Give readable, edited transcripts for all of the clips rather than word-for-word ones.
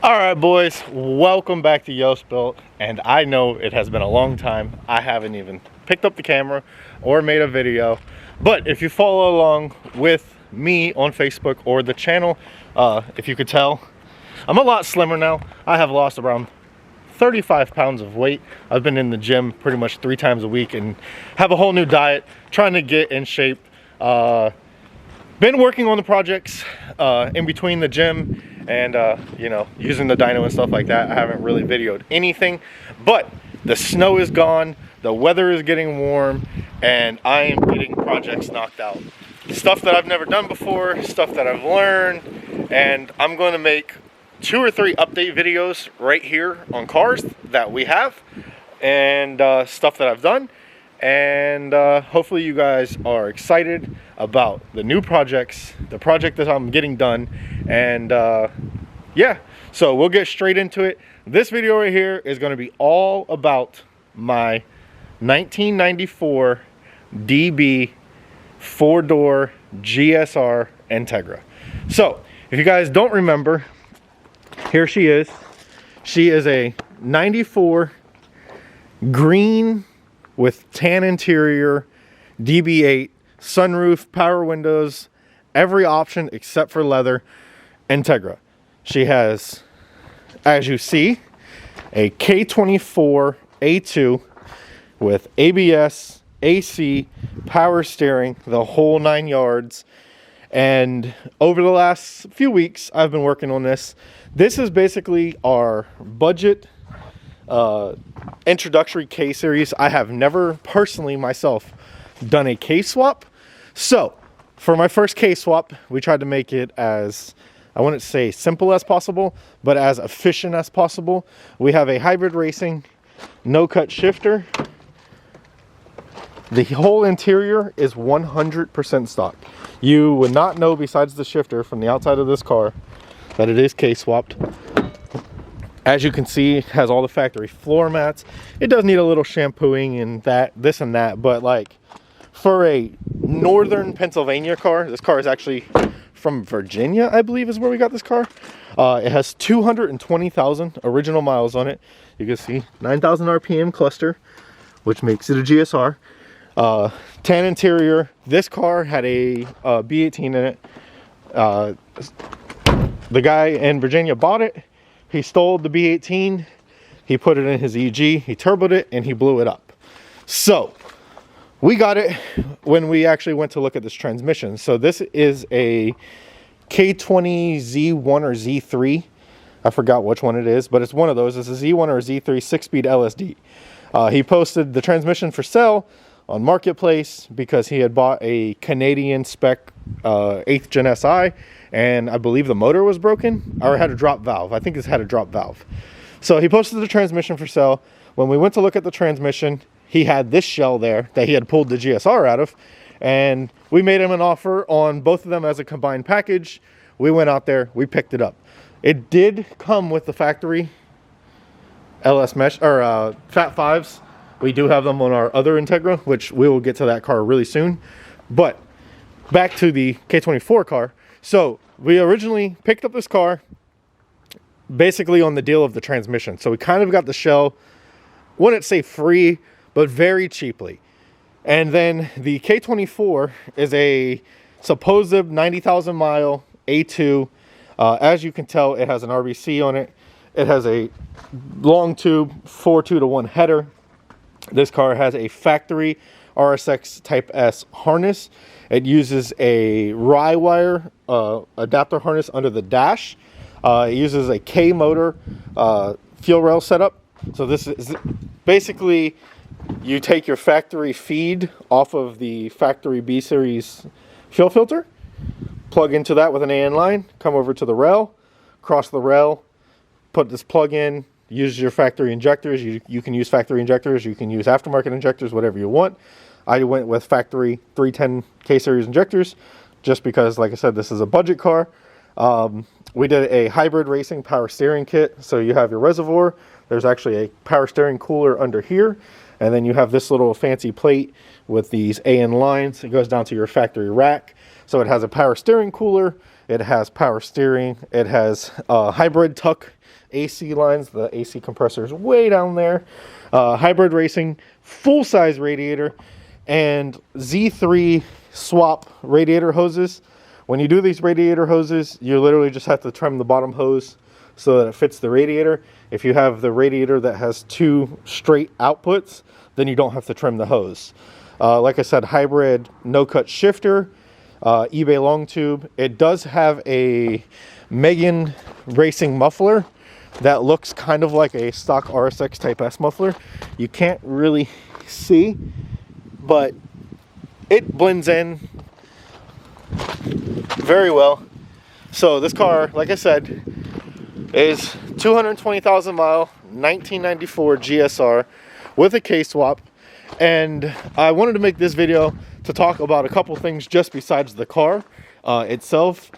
All right, boys, welcome back to Yost Built. And I know it has been a long time. I haven't even picked up the camera or made a video. But if you follow along with me on Facebook or the channel, if you could tell, I'm a lot slimmer now. I have lost around 35 pounds of weight. I've been in the gym pretty much 3 times a week and have a whole new diet, trying to get in shape. Been working on the projects in between the gym and you know, using the dyno and stuff like that. I haven't really videoed anything, but the snow is gone, the weather is getting warm, and I am getting projects knocked out. Stuff that I've never done before, stuff that I've learned, and I'm going to make 2 or 3 update videos right here on cars that we have and stuff that I've done. And hopefully you guys are excited about the new projects, the project that I'm getting done. And yeah, so we'll get straight into it. This video right here is going to be all about my 1994 DB 4-door GSR Integra. So if you guys don't remember, here she is. She is a 94 green with tan interior, DB8, sunroof, power windows, every option except for leather, Integra. She has, as you see, a K24a2 with ABS, AC, power steering, the whole 9 yards. And over the last few weeks, I've been working on this. This is basically our budget introductory K series. I have never personally myself done a K swap. So for my first K swap, we tried to make it as, I wouldn't say simple as possible, but as efficient as possible. We have a hybrid racing no cut shifter. The whole interior is 100% stock. You would not know, besides the shifter from the outside of this car, that it is K swapped. As you can see, it has all the factory floor mats. It does need a little shampooing and this and that, but like for a northern Pennsylvania car, this car is actually from Virginia, I believe is where we got this car. It has 220,000 original miles on it. You can see 9,000 RPM cluster, which makes it a GSR. Tan interior. This car had a B18 in it. The guy in Virginia bought it. He stole the B18, he put it in his EG, he turboed it, and he blew it up. So we got it when we actually went to look at this transmission. So this is a K20Z1 or Z3. I forgot which one it is, but it's one of those. It's a Z1 or a Z3 6-speed LSD. He posted the transmission for sale on Marketplace because he had bought a Canadian spec 8th Gen SI, and I believe the motor was broken or had a drop valve. I think it's had a drop valve. So he posted the transmission for sale. When we went to look at the transmission, he had this shell there that he had pulled the GSR out of, and we made him an offer on both of them as a combined package. We went out there, we picked it up. It did come with the factory LS mesh or Fat 5s. We do have them on our other Integra, which we will get to that car really soon. But back to the K24 car. So we originally picked up this car basically on the deal of the transmission. So we kind of got the shell, wouldn't say free, but very cheaply. And then the K24 is a supposed 90,000 mile A2. As you can tell, it has an RBC on it. It has a long tube 4.2-to-1 header. This car has a factory RSX Type S harness. It uses a rye wire adapter harness under the dash. It uses a K motor fuel rail setup. So this is basically, you take your factory feed off of the factory B series fuel filter, plug into that with an AN line, come over to the rail, cross the rail, put this plug in, use your factory injectors. You can use factory injectors, you can use aftermarket injectors, whatever you want. I went with factory 310 K series injectors just because, like I said, this is a budget car. We did a hybrid racing power steering kit. So you have your reservoir, there's actually a power steering cooler under here, and then you have this little fancy plate with these AN lines. It goes down to your factory rack. So it has a power steering cooler, it has power steering, it has hybrid tuck AC lines, the AC compressor is way down there, hybrid racing, full-size radiator, and Z3 swap radiator hoses. When you do these radiator hoses, you literally just have to trim the bottom hose so that it fits the radiator. If you have the radiator that has 2 straight outputs, then you don't have to trim the hose. Like I said, hybrid no-cut shifter, eBay long tube. It does have a Megan racing muffler that looks kind of like a stock RSX Type S muffler. You can't really see, but it blends in very well. So this car, like I said, is 220,000 mile 1994 GSR with a K-swap. And I wanted to make this video to talk about a couple things just besides the car itself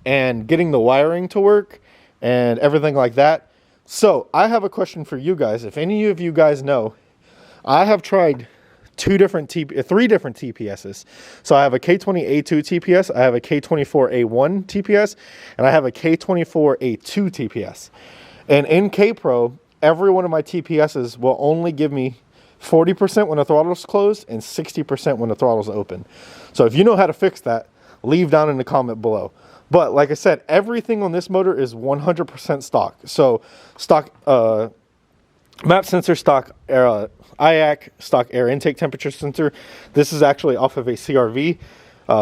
and getting the wiring to work and everything like that. So I have a question for you guys. If any of you guys know, I have tried three different TPSs. So I have a K20A2 TPS, I have a K24A1 TPS, and I have a K24A2 TPS. And in K-Pro, every one of my TPSs will only give me 40% when the throttle's closed and 60% when the throttle's open. So if you know how to fix that, leave down in the comment below. But like I said, everything on this motor is 100% stock. So stock map sensor, stock IAC, stock air intake temperature sensor. This is actually off of a CRV.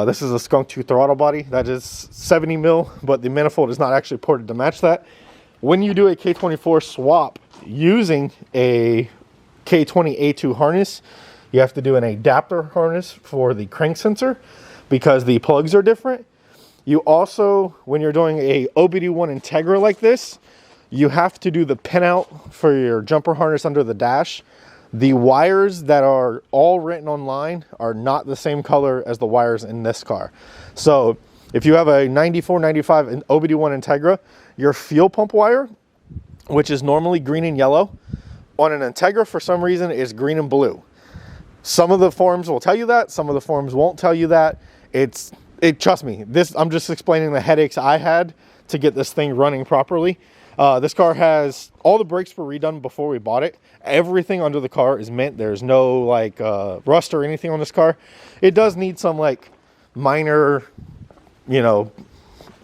This is a Skunk 2 throttle body. That is 70 mil, but the manifold is not actually ported to match that. When you do a K24 swap using a K20A2 harness, you have to do an adapter harness for the crank sensor because the plugs are different. You also, when you're doing a OBD1 Integra like this, you have to do the pinout for your jumper harness under the dash. The wires that are all written online are not the same color as the wires in this car. So if you have a 94, 95 OBD1 Integra, your fuel pump wire, which is normally green and yellow, on an Integra for some reason is green and blue. Some of the forums will tell you that, some of the forums won't tell you that. Trust me, I'm just explaining the headaches I had to get this thing running properly. This car has, all the brakes were redone before we bought it. Everything under the car is mint. There's no like rust or anything on this car. It does need some like minor, you know,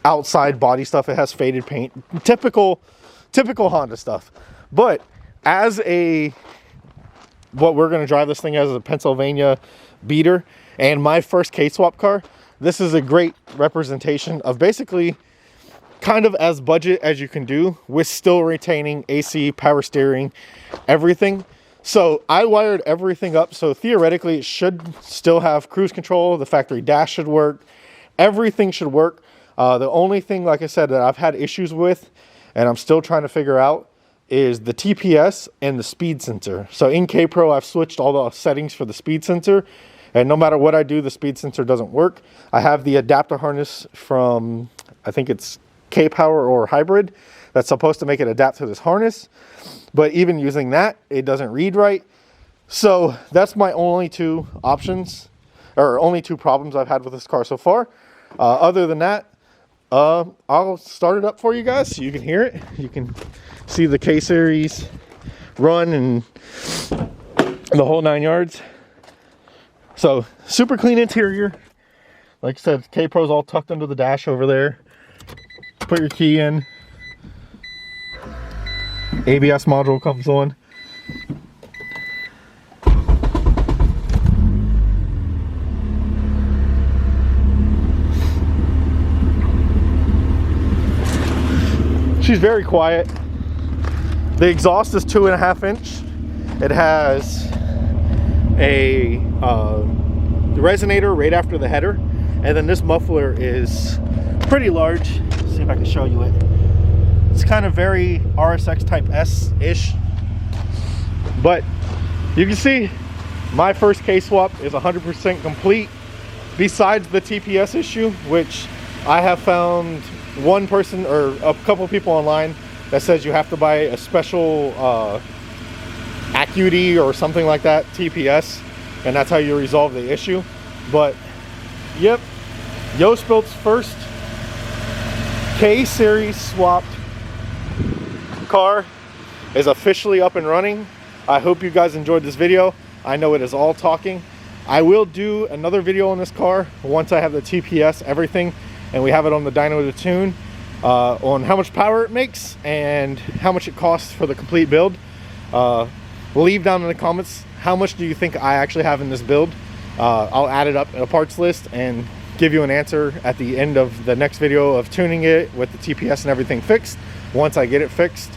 outside body stuff. It has faded paint, typical Honda stuff. But as what we're going to drive this thing as a Pennsylvania beater and my first K-swap car, this is a great representation of basically kind of as budget as you can do with still retaining AC, power steering, everything. So I wired everything up. So theoretically it should still have cruise control. The factory dash should work. Everything should work. The only thing, like I said, that I've had issues with and I'm still trying to figure out is the TPS and the speed sensor. So in K-Pro, I've switched all the settings for the speed sensor. And no matter what I do, the speed sensor doesn't work. I have the adapter harness from, I think it's K-Power or Hybrid, that's supposed to make it adapt to this harness. But even using that, it doesn't read right. So that's my only two options, or only two problems I've had with this car so far. Other than that, I'll start it up for you guys so you can hear it. You can see the K-Series run and the whole 9 yards. So super clean interior. Like I said, K-Pro's all tucked under the dash over there. Put your key in. ABS module comes on. She's very quiet. The exhaust is 2.5 inch. It has a resonator right after the header, and then this muffler is pretty large. Let's see if I can show you it. It's kind of very RSX Type S-ish, but you can see my first K-swap is 100% complete, besides the TPS issue, which I have found one person or a couple people online that says you have to buy a special Acura or something like that TPS, and that's how you resolve the issue. But yep, Yost Built's first K-Series swapped car is officially up and running. I hope you guys enjoyed this video. I know it is all talking. I will do another video on this car once I have the TPS, everything, and we have it on the dyno to tune, on how much power it makes and how much it costs for the complete build. Leave down in the comments, how much do you think I actually have in this build? I'll add it up in a parts list and give you an answer at the end of the next video of tuning it with the TPS and everything fixed once I get it fixed.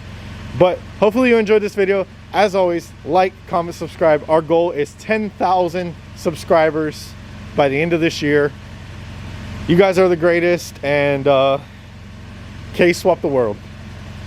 But hopefully you enjoyed this video. As always, like, comment, subscribe. Our goal is 10,000 subscribers by the end of this year. You guys are the greatest, and K swap the world.